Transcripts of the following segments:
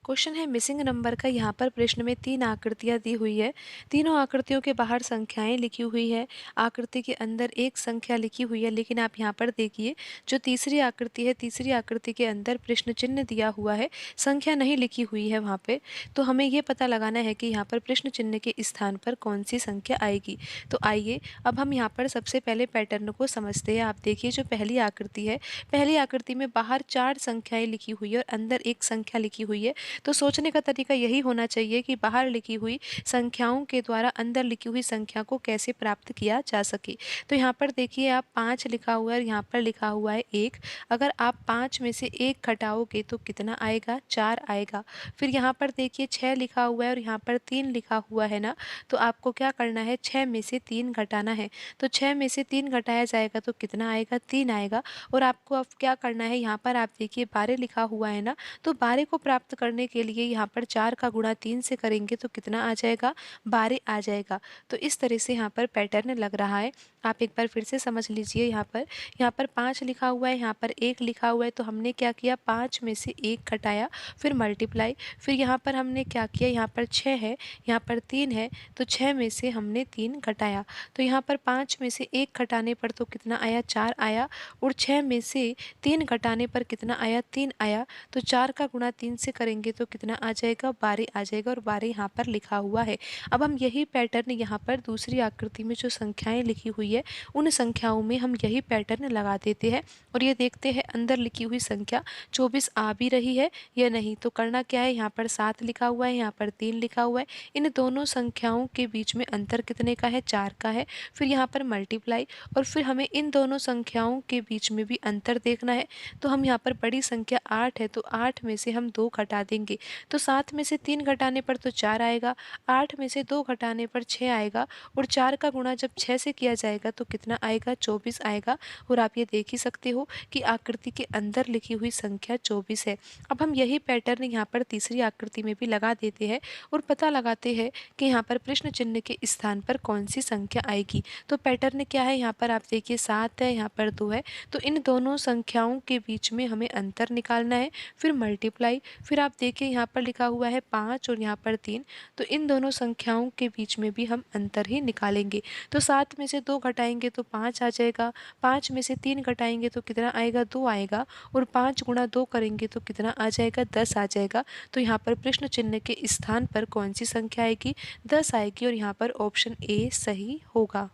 Question है missing number का। यहाँ पर प्रश्न में 3 आकृतियाँ दी हुई है। तीनों आकृतियों के बाहर संख्याएँ लिखी हुई है। आकृति के अंदर एक संख्या लिखी हुई है, लेकिन आप यहाँ पर देखिए जो तीसरी आकृति है, तीसरी आकृति के अंदर प्रश्न चिन्ह दिया हुआ है, संख्या नहीं लिखी हुई है वहाँ पे। तो हमें ये पता लगाना है कि यहाँ पर प्रश्न चिन्ह के स्थान पर कौन सी संख्या आएगी। तो आइए अब हम यहाँ पर सबसे पहले पैटर्न को समझते हैं। आप देखिए जो पहली आकृति है, पहली आकृति में बाहर 4 संख्याएँ लिखी हुई है और अंदर एक संख्या लिखी हुई है। तो सोचने का तरीका यही होना चाहिए कि बाहर लिखी हुई संख्याओं के द्वारा अंदर लिखी हुई संख्या को कैसे प्राप्त किया जा सके। तो यहाँ पर देखिए आप 5 लिखा हुआ है और यहाँ पर लिखा हुआ है 1। अगर आप 5 में से 1 घटाओगे तो कितना आएगा? 4 आएगा। फिर यहाँ पर देखिए 6 लिखा हुआ है और यहाँ पर 3 लिखा हुआ है ना, तो आपको क्या करना है? 6 में से 3 घटाना है। तो 6 में से 3 घटाया जाएगा तो कितना आएगा? 3 आएगा। और आपको अब क्या करना है? यहाँ पर आप देखिए 12 लिखा हुआ है ना, तो 12 को प्राप्त करने के लिए यहाँ पर 4 का गुणा 3 से करेंगे तो कितना आ जाएगा? 12 आ जाएगा। तो इस तरह से यहाँ पर पैटर्न लग रहा है। आप एक बार फिर से समझ लीजिए। यहाँ पर 5 लिखा हुआ है, यहाँ पर 1 लिखा हुआ है, तो हमने क्या किया? 5 में से 1 घटाया, फिर मल्टीप्लाई। फिर यहाँ पर हमने क्या किया? यहाँ पर 6 है, यहाँ पर 3 है, तो 6 में से हमने 3 घटाया। तो यहाँ पर 5 में से 1 घटाने पर तो कितना आया? 4 आया। और 6 में से 3 घटाने पर कितना आया? 3 आया। तो 4 का गुणा 3 से करेंगे तो कितना आ जाएगा? 12 आ जाएगा। और 12 यहाँ पर लिखा हुआ है। अब हम यही पैटर्न यहाँ पर दूसरी आकृति में जो संख्याएं लिखी हुई है, उन संख्याओं में हम यही पैटर्न लगा देते हैं और ये देखते हैं अंदर लिखी हुई संख्या 24 आ भी रही है या नहीं। तो करना क्या है? यहाँ पर 7 लिखा हुआ है, यहाँ पर 3 लिखा हुआ है। इन दोनों संख्याओं के बीच में अंतर कितने का है? 4 का है। फिर यहाँ पर मल्टीप्लाई, और फिर हमें इन दोनों संख्याओं के बीच में भी अंतर देखना है। तो हम यहाँ पर बड़ी संख्या 8 है, तो 8 में से हम 2 घटा देंगे। तो 7 में से 3 घटाने पर तो 4 आएगा, 8 में से 2 घटाने पर 6 आएगा। और 4 का गुणा जब 6 से किया जाएगा तो कितना आएगा? 24 आएगा। और आप ये देख ही सकते हो कि आकृति के अंदर लिखी हुई संख्या 24 है। अब हम यही पैटर्न यहाँ पर तीसरी आकृति में भी लगा देते हैं और पता लगाते हैं कि यहाँ पर प्रश्न चिन्ह के स्थान पर कौन सी संख्या आएगी। तो पैटर्न क्या है? यहाँ पर आप देखिए 7 है, यहाँ पर 2 है, तो इन दोनों संख्याओं के बीच में हमें अंतर निकालना है। फिर मल्टीप्लाई, फिर आप देखिए यहाँ पर लिखा हुआ है 5 और यहाँ पर 3, तो इन दोनों संख्याओं के बीच में भी हम अंतर ही निकालेंगे। तो 7 में से 2 घटाएंगे तो 5 आ जाएगा, 5 में से 3 घटाएंगे तो कितना आएगा? 2 आएगा। और 5 गुणा 2 करेंगे तो कितना आ जाएगा? 10 आ जाएगा। तो यहाँ पर प्रश्न चिन्ह के स्थान पर कौन सी संख्या आएगी? 10 आएगी। और यहाँ पर ऑप्शन ए सही होगा।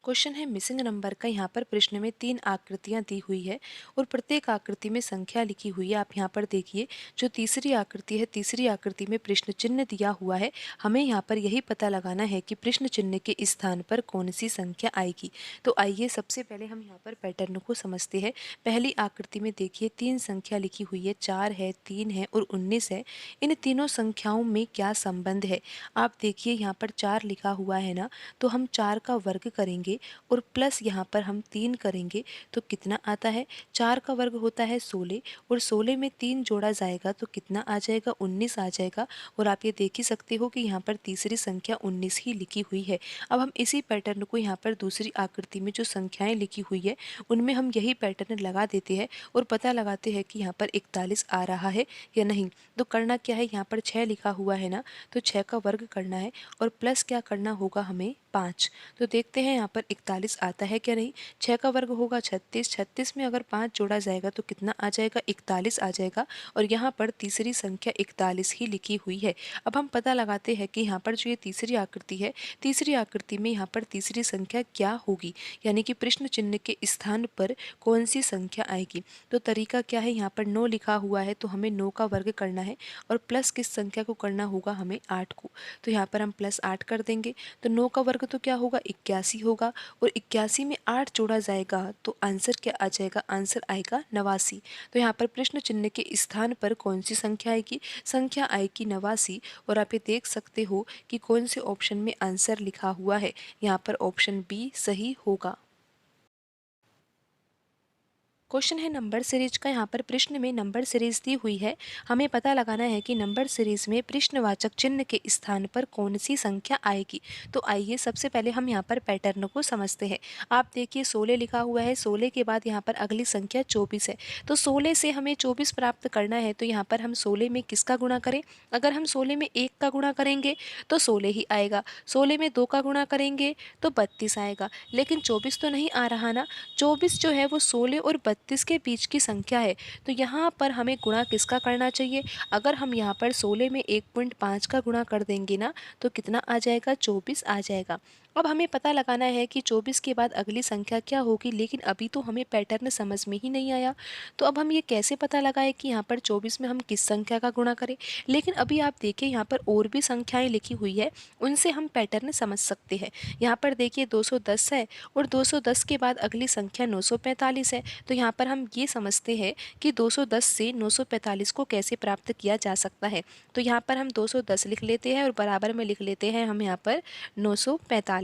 क्वेश्चन है मिसिंग नंबर का। यहाँ पर प्रश्न में 3 आकृतियाँ दी हुई है और प्रत्येक आकृति में संख्या लिखी हुई है। आप यहाँ पर देखिए जो तीसरी आकृति है, तीसरी आकृति में प्रश्न चिन्ह दिया हुआ है। हमें यहाँ पर यही पता लगाना है कि प्रश्न चिन्ह के स्थान पर कौन सी संख्या आएगी। तो आइए सबसे पहले हम यहाँ पर पैटर्न को समझते हैं। पहली आकृति में देखिए 3 संख्या लिखी हुई है, 4 है, 3 है और 19 है। इन तीनों संख्याओं में क्या संबंध है? आप देखिए यहाँ पर 4 लिखा हुआ है ना, तो हम 4 का वर्ग करेंगे और प्लस यहाँ पर हम 3 करेंगे तो कितना आता है? 4 का वर्ग होता है 16 और 16 में 3 जोड़ा जाएगा तो कितना आ जाएगा? 19 आ जाएगा। और आप ये देख ही सकते हो कि यहाँ पर तीसरी संख्या 19 ही लिखी हुई है। अब हम इसी पैटर्न को यहाँ पर दूसरी आकृति में जो संख्याएं लिखी हुई है उनमें हम यही पैटर्न लगा देते हैं और पता लगाते हैं कि यहाँ पर 41 आ रहा है या नहीं। तो करना क्या है? यहाँ पर 6 लिखा हुआ है ना, तो 6 का वर्ग करना है और प्लस क्या करना होगा हमें? 5। तो देखते हैं यहाँ पर 41 आता है क्या नहीं। 6 का वर्ग होगा 36, 36 में अगर 5 जोड़ा जाएगा तो कितना आ जाएगा? 41 आ जाएगा। और यहाँ पर तीसरी संख्या 41 ही लिखी हुई है। अब हम पता लगाते हैं कि यहाँ पर जो ये तीसरी आकृति है, तीसरी आकृति में यहाँ पर तीसरी संख्या क्या होगी, यानी कि प्रश्न चिन्ह के स्थान पर कौन सी संख्या आएगी। तो तरीका क्या है? यहाँ पर 9 लिखा हुआ है तो हमें 9 का वर्ग करना है और प्लस किस संख्या को करना होगा? हमें 8 को। तो यहाँ पर हम प्लस 8 कर देंगे तो 9 का वर्ग तो क्या होगा? 81 होगा। और 81 में 8 जोड़ा जाएगा तो आंसर क्या आ जाएगा? आंसर आएगा 89। तो यहाँ पर प्रश्न चिन्ह के स्थान पर कौन सी संख्या आएगी? संख्या आएगी 89। और आप ये देख सकते हो कि कौन से ऑप्शन में आंसर लिखा हुआ है। यहाँ पर ऑप्शन बी सही होगा। क्वेश्चन है नंबर सीरीज का। यहाँ पर प्रश्न में नंबर सीरीज दी हुई है। हमें पता लगाना है कि नंबर सीरीज में प्रश्नवाचक चिन्ह के स्थान पर कौन सी संख्या आएगी। तो आइए सबसे पहले हम यहाँ पर पैटर्न को समझते हैं। आप देखिए 16 लिखा हुआ है, 16 के बाद यहाँ पर अगली संख्या 24 है। तो 16 से हमें 24 प्राप्त करना है, तो यहाँ पर हम 16 में किसका गुणा करें। अगर हम 16 में 1 का गुणा करेंगे तो 16 ही आएगा, 16 में 2 का गुणा करेंगे तो 32 आएगा, लेकिन 24 तो नहीं आ रहा ना। 24 जो है वो 16 और 32 के बीच की संख्या है। तो यहाँ पर हमें गुणा किसका करना चाहिए। अगर हम यहाँ पर 16 में 1.5 का गुणा कर देंगे ना, तो कितना आ जाएगा, 24 आ जाएगा। अब हमें पता लगाना है कि 24 के बाद अगली संख्या क्या होगी, लेकिन अभी तो हमें पैटर्न समझ में ही नहीं आया। तो अब हम ये कैसे पता लगाएं कि यहाँ पर 24 में हम किस संख्या का गुणा करें। लेकिन अभी आप देखिए यहाँ पर और भी संख्याएं लिखी हुई है, उनसे हम पैटर्न समझ सकते हैं। यहाँ पर देखिए 210 है और 210 के बाद अगली संख्या 945 है। तो यहाँ पर हम ये समझते हैं कि 210 से 945 को कैसे प्राप्त किया जा सकता है। तो यहाँ पर हम 210 लिख लेते हैं और बराबर में लिख लेते हैं हम यहाँ पर 945।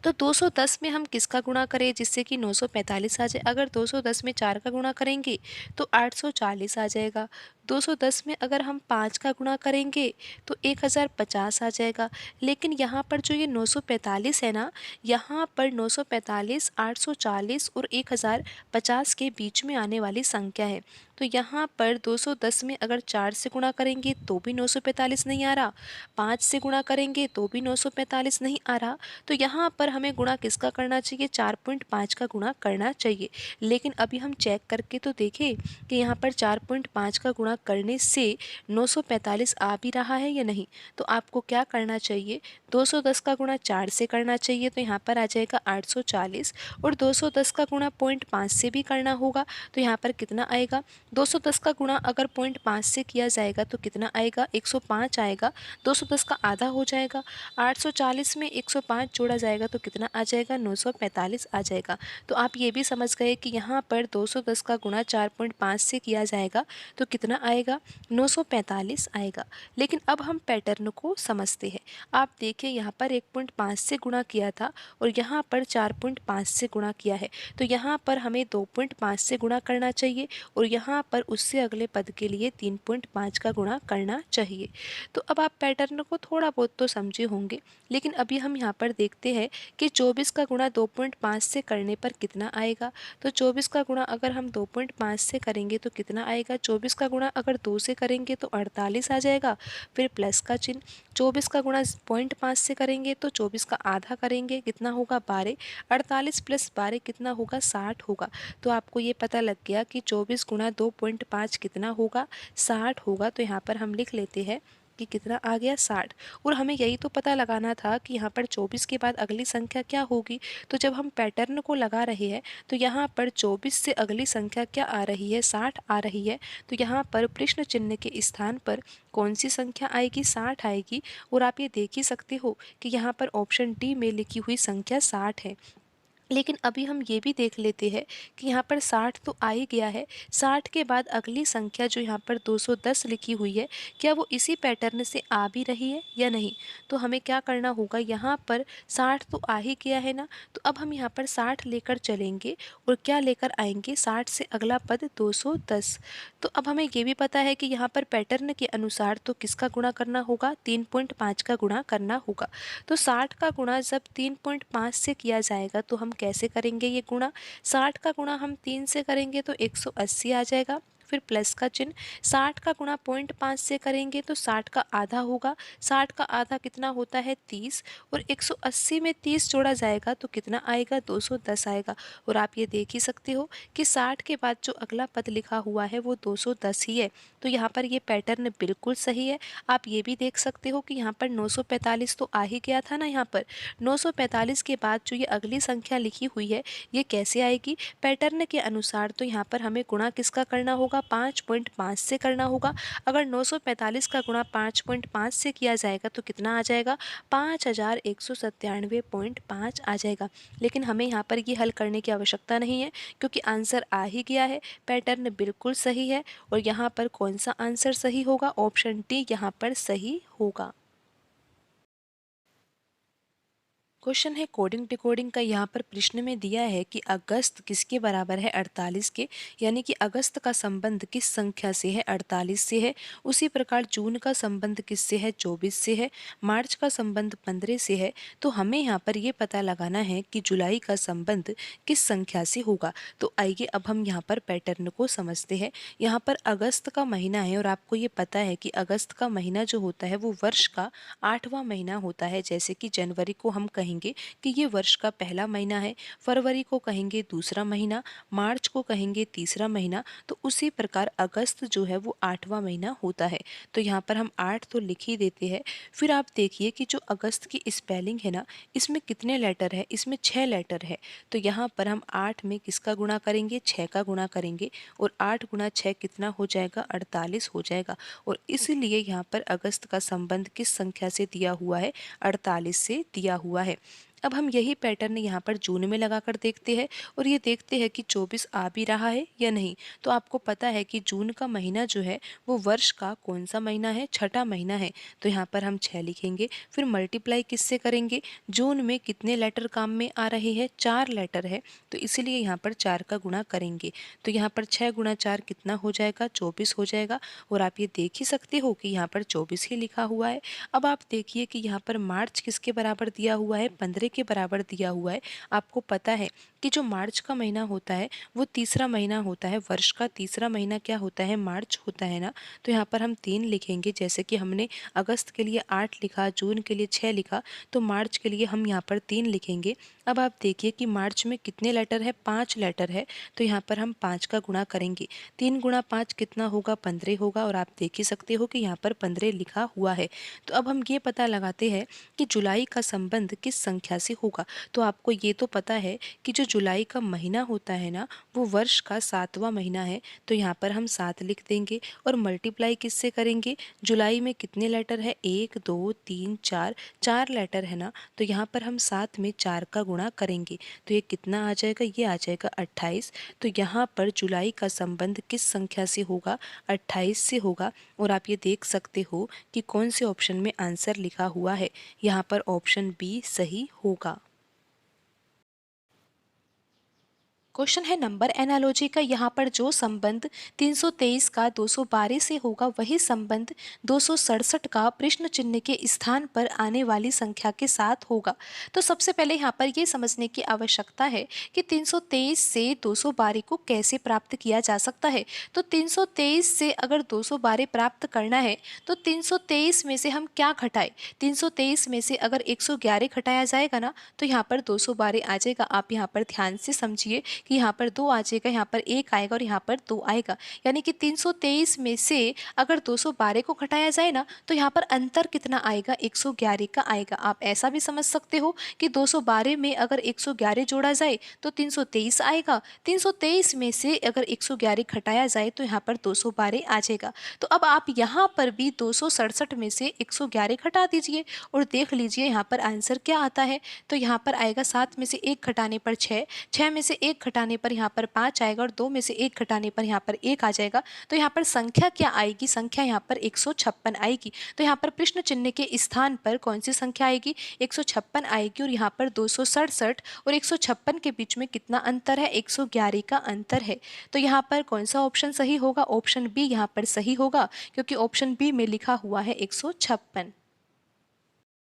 तो 210 में हम किसका गुणा करें जिससे कि 945 आ जाए। अगर 210 में 4 का गुणा करेंगे तो 840 आ जाएगा। 210 में अगर हम 5 का गुणा करेंगे तो 1050 आ जाएगा। लेकिन यहाँ पर जो ये 945 है ना, यहाँ पर 945, 840 और 1050 के बीच में आने वाली संख्या है। तो यहाँ पर 210 में अगर 4 से गुणा करेंगे तो भी 945 नहीं आ रहा, 5 से गुणा करेंगे तो भी 945 नहीं आ रहा। तो यहाँ पर हमें गुणा किसका करना चाहिए, 4.5 का गुणा करना चाहिए। लेकिन अभी हम चेक करके तो देखें कि यहाँ पर 4.5 का गुणा करने से 945 आ भी रहा है या नहीं। तो आपको क्या करना चाहिए, 210 का गुणा 4 से करना चाहिए, तो यहाँ पर आ जाएगा 840। और 210 का गुणा 0.5 से भी करना होगा, तो यहाँ पर कितना आएगा, 210 का गुणा अगर 0.5 से किया जाएगा तो कितना आएगा, 105 आएगा। 210 का आधा हो जाएगा। 840 में 105 जोड़ा जाएगा तो कितना आ जाएगा, 945 आ जाएगा। तो आप ये भी समझ गए कि यहाँ पर 210 का गुणा 4.5 से किया जाएगा तो कितना आएगा, 945 आएगा। लेकिन अब हम पैटर्न को समझते हैं। आप देखिए यहाँ पर 1.5 से गुणा किया था और यहाँ पर 4.5 से गुणा किया है। तो यहाँ पर हमें 2.5 से गुणा करना चाहिए और यहाँ पर उससे अगले पद के लिए 3.5 का गुणा करना चाहिए। तो अब आप पैटर्न को थोड़ा बहुत तो समझे होंगे, लेकिन अभी हम यहाँ पर देखते हैं कि 24 का गुणा 2.5 से करने पर कितना आएगा। तो 24 का गुणा अगर हम 2.5 से करेंगे तो कितना आएगा, 24 का गुणा अगर 2 से करेंगे तो 48 आ जाएगा, फिर प्लस का चिन्ह। 24 का गुणा 0.5 से करेंगे तो 24 का आधा करेंगे, कितना होगा, 12। 48 प्लस 12 कितना होगा, 60 होगा। तो आपको ये पता लग गया कि 24 गुणा 2.5 कितना होगा, 60 होगा। तो यहाँ पर हम लिख लेते हैं कि कितना आ गया, 60। और हमें यही तो पता लगाना था कि यहाँ पर 24 के बाद अगली संख्या क्या होगी। तो जब हम पैटर्न को लगा रहे हैं तो यहाँ पर 24 से अगली संख्या क्या आ रही है, 60 आ रही है। तो यहाँ पर प्रश्न चिन्ह के स्थान पर कौन सी संख्या आएगी, 60 आएगी। और आप ये देख ही सकते हो कि यहाँ पर ऑप्शन डी में लिखी हुई संख्या 60 है। लेकिन अभी हम ये भी देख लेते हैं कि यहाँ पर 60 तो आ ही गया है, 60 के बाद अगली संख्या जो यहाँ पर 210 लिखी हुई है, क्या वो इसी पैटर्न से आ भी रही है या नहीं। तो हमें क्या करना होगा, यहाँ पर 60 तो आ ही गया है ना, तो अब हम यहाँ पर 60 लेकर चलेंगे और क्या लेकर आएंगे, 60 से अगला पद 210। तो अब हमें ये भी पता है कि यहाँ पर पैटर्न के अनुसार तो किसका गुणा करना होगा, 3.5 का गुणा करना होगा। तो 60 का गुणा जब 3.5 से किया जाएगा तो हम कैसे करेंगे ये गुणा, 60 का गुणा हम 3 से करेंगे तो 180 आ जाएगा, फिर प्लस का चिन्ह। 60 का गुणा 0.5 से करेंगे तो 60 का आधा होगा, 60 का आधा कितना होता है, 30। और 180 में 30 जोड़ा जाएगा तो कितना आएगा, 210 आएगा। और आप ये देख ही सकते हो कि 60 के बाद जो अगला पद लिखा हुआ है वो 210 ही है। तो यहाँ पर ये पैटर्न बिल्कुल सही है। आप ये भी देख सकते हो कि यहाँ पर 945 तो आ ही गया था ना, यहाँ पर 945 के बाद जो ये अगली संख्या लिखी हुई है ये कैसे आएगी, पैटर्न के अनुसार। तो यहाँ पर हमें गुणा किसका करना होगा, 5.5 से करना होगा। अगर 945 का गुणा 5.5 से किया जाएगा तो कितना आ जाएगा, 5197.5 आ जाएगा। लेकिन हमें यहाँ पर ये हल करने की आवश्यकता नहीं है क्योंकि आंसर आ ही गया है, पैटर्न बिल्कुल सही है। और यहाँ पर कौन सा आंसर सही होगा, ऑप्शन डी यहाँ पर सही होगा। क्वेश्चन है कोडिंग डिकोडिंग का। यहाँ पर प्रश्न में दिया है कि अगस्त किसके बराबर है 48 के, यानी कि अगस्त का संबंध किस संख्या से है 48 से है। उसी प्रकार जून का संबंध किससे है 24 से है। मार्च का संबंध 15 से है। तो हमें यहाँ पर ये पता लगाना है कि जुलाई का संबंध किस संख्या से होगा। तो आइए अब हम यहाँ पर पैटर्न को समझते हैं। यहाँ पर अगस्त का महीना है और आपको ये पता है कि अगस्त का महीना जो होता है वो वर्ष का 8वां महीना होता है। जैसे कि जनवरी को हम कहेंगे कि ये वर्ष का पहला महीना है, फरवरी को कहेंगे दूसरा महीना, मार्च को कहेंगे तीसरा महीना। तो उसी प्रकार अगस्त जो है वो 8वां महीना होता है। तो यहाँ पर हम 8 तो लिख ही देते हैं। फिर आप देखिए कि जो अगस्त की स्पेलिंग है ना, इसमें कितने लेटर है, इसमें 6 लेटर है। तो यहाँ पर हम 8 में किसका गुणा करेंगे, 6 का गुणा करेंगे और 8 गुणा 6 कितना हो जाएगा, 48 हो जाएगा। और इसलिए यहाँ पर अगस्त का संबंध किस संख्या से दिया हुआ है, 48 से दिया हुआ है। अब हम यही पैटर्न यहाँ पर जून में लगाकर देखते हैं और ये देखते हैं कि 24 आ भी रहा है या नहीं। तो आपको पता है कि जून का महीना जो है वो वर्ष का कौन सा महीना है, छठा महीना है। तो यहाँ पर हम 6 लिखेंगे। फिर मल्टीप्लाई किससे करेंगे, जून में कितने लेटर काम में आ रहे हैं, 4 लेटर है। तो इसीलिए यहाँ पर 4 का गुणा करेंगे। तो यहाँ पर 6 गुणा 4 कितना हो जाएगा, 24 हो जाएगा। और आप ये देख ही सकते हो कि यहाँ पर 24 ही लिखा हुआ है। अब आप देखिए कि यहाँ पर मार्च किसके बराबर दिया हुआ है, 15 के बराबर दिया हुआ है। आपको पता है कि जो मार्च का महीना होता है वो तीसरा महीना होता है। वर्ष का तीसरा महीना क्या होता है, मार्च होता है ना। तो यहाँ पर हम 3 लिखेंगे। जैसे कि हमने अगस्त के लिए 8 लिखा, जून के लिए 6 लिखा, तो मार्च के लिए हम यहाँ पर 3 लिखेंगे। अब आप देखिए कि मार्च में कितने लेटर है, 5 लेटर है। तो यहाँ पर हम 5 का गुणा करेंगे। 3 गुणा 5 कितना होगा, 15 होगा। और आप देख ही सकते हो कि यहाँ पर 15 लिखा हुआ है। तो अब हम ये पता लगाते हैं कि जुलाई का संबंध किस संख्या से होगा। तो आपको ये तो पता है कि जो जुलाई का महीना होता है ना, वो वर्ष का 7वां महीना है। तो यहाँ पर हम 7 लिख देंगे और मल्टीप्लाई किससे करेंगे, जुलाई में कितने लेटर है, 1 2 3 4, 4 लेटर है ना। तो यहाँ पर हम 7 में 4 का गुणा करेंगे। तो ये कितना आ जाएगा, ये आ जाएगा 28। तो यहाँ पर जुलाई का संबंध किस संख्या से होगा, 28 से होगा। और आप ये देख सकते हो कि कौन से ऑप्शन में आंसर लिखा हुआ है। यहाँ पर ऑप्शन बी सही होगा। क्वेश्चन है नंबर एनालॉजी का। यहाँ पर जो संबंध 323 का 212 से होगा वही संबंध 267 का प्रश्न चिन्ह के स्थान पर आने वाली संख्या के साथ होगा। तो सबसे पहले यहाँ पर ये समझने की आवश्यकता है कि 323 से 212 को कैसे प्राप्त किया जा सकता है। तो 323 से अगर 212 प्राप्त करना है तो 323 में से हम क्या घटाएं, 323 में से अगर 111 घटाया जाएगा ना तो यहाँ पर 212 आ जाएगा। आप यहाँ पर ध्यान से समझिए कि यहाँ पर 2 आ जाएगा, यहाँ पर 1 आएगा और यहाँ पर 2 आएगा। यानी कि 323 में से अगर 212 को घटाया जाए ना तो यहाँ पर अंतर कितना आएगा, 111 का आएगा। आप ऐसा भी समझ सकते हो कि 212 में अगर 111 जोड़ा जाए तो 323 आएगा। 323 में से अगर 111 घटाया जाए तो यहाँ पर 212 आ जाएगा। तो अब आप यहाँ पर भी 267 में से 111 घटा दीजिए और देख लीजिए यहाँ पर आंसर क्या आता है। तो यहाँ पर आएगा 7 में से 1 घटाने पर 6, 6 में से 1 घटाने पर यहाँ पर 5 आएगा और 2 में से 1 घटाने पर यहाँ पर 1 आ जाएगा। तो यहाँ पर संख्या क्या आएगी, संख्या यहाँ पर 156 आएगी। तो यहाँ पर प्रश्न चिन्ह के स्थान पर कौन सी संख्या आएगी, 156 आएगी। और यहाँ पर 267 और 156 के बीच में कितना अंतर है, 111 का अंतर है। तो यहाँ पर कौन सा ऑप्शन सही होगा, ऑप्शन बी यहाँ पर सही होगा, क्योंकि ऑप्शन बी में लिखा हुआ है 156।